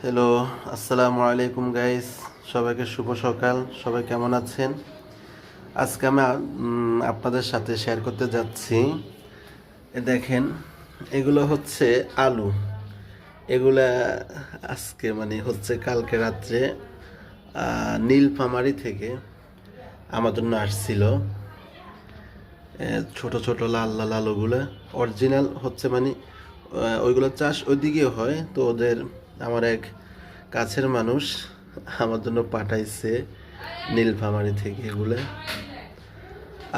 Hello, আসসালামু আলাইকুম guys. সবাইকে শুভ সকাল। সবাই কেমন আছেন? আজকে আমি আপনাদের সাথে শেয়ার করতে যাচ্ছি। দেখেন, এগুলো হচ্ছে আলু। এগুলা আজকে হচ্ছে কালকে রাত্রে নীলফামারী থেকে আমার জন্য আসছিল। ছোট ছোট লাল লাল আলুগুলো অরিজিনাল হচ্ছে ওইগুলো চাষ ওইদিকেও হয়, তো ওদের আমার এক কাছের মানুষ আমার জন্য পাঠাইছে নীলফামারী থেকে এগুলো।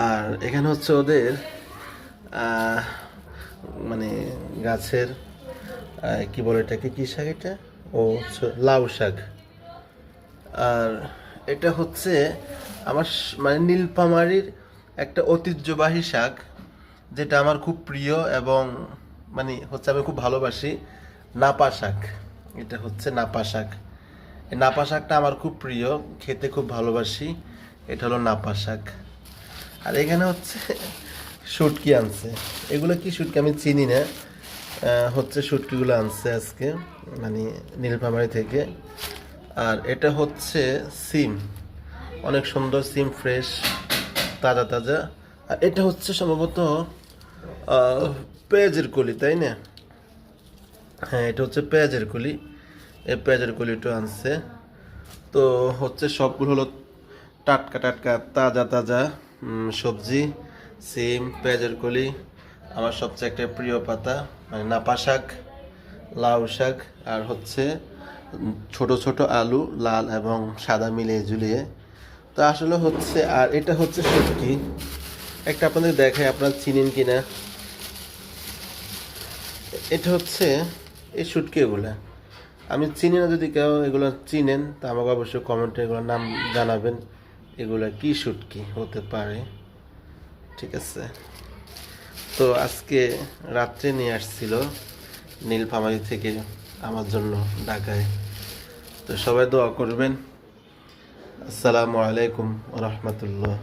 আর এখানে হচ্ছে ওদের আহ, মানে গাছের কি বলে এটাকে, কি শাক এটা? ও লাউ শাক। আর এটা হচ্ছে আমার নীলফামারীর একটা ঐতিহ্যবাহী শাক, যেটা আমার খুব প্রিয় এবং হচ্ছে আমি খুব ভালোবাসি। নাপা শাক, এটা হচ্ছে নাপা শাক। এই নাপা শাকটা আমার খুব প্রিয়, খেতে খুব ভালোবাসি। এটা হলো নাপা শাক। আর এখানে হচ্ছে শুটকি আনছে। এগুলো কি শুটকি আমি চিনি না, হচ্ছে শুটকিগুলো আনছে আজকে নীলফামারী থেকে। আর এটা হচ্ছে সিম, অনেক সুন্দর সিম, ফ্রেশ, তাজা তাজা। আর এটা হচ্ছে সম্ভবত পেঁয়াজের কলি, তাই না? হ্যাঁ, এটা হচ্ছে পেঁয়াজের কলি। এই পেঁয়াজের কলিটা আনছে। তো হচ্ছে সবগুলো হলো টাটকা টাটকা তাজা তাজা সবজি। সিম, পেঁয়াজের কলি, আমার সবচেয়ে একটা প্রিয় পাতা নাপা শাক, লাউ শাক, আর হচ্ছে ছোট ছোট আলু, লাল এবং সাদা মিলিয়ে ঝুলিয়ে। তো আসলে হচ্ছে, আর এটা হচ্ছে শুটকি। একটা আপনাদের দেখায়, আপনারা চিনেন কিনা। এটা হচ্ছে এই শুটকি। এগুলা আমি চিনি না, যদি কেউ এগুলো চিনেন তা আমাকে অবশ্যই কমেন্টে এগুলোর নাম জানাবেন। এগুলা কি শুটকি হতে পারে, ঠিক আছে? তো আজকে রাত্রে নিয়ে আসছিল নীলফামারী থেকে আমার জন্য ঢাকায়। তো সবাই দোয়া করবেন। আসসালামু আলাইকুম ওয়া রাহমাতুল্লাহ।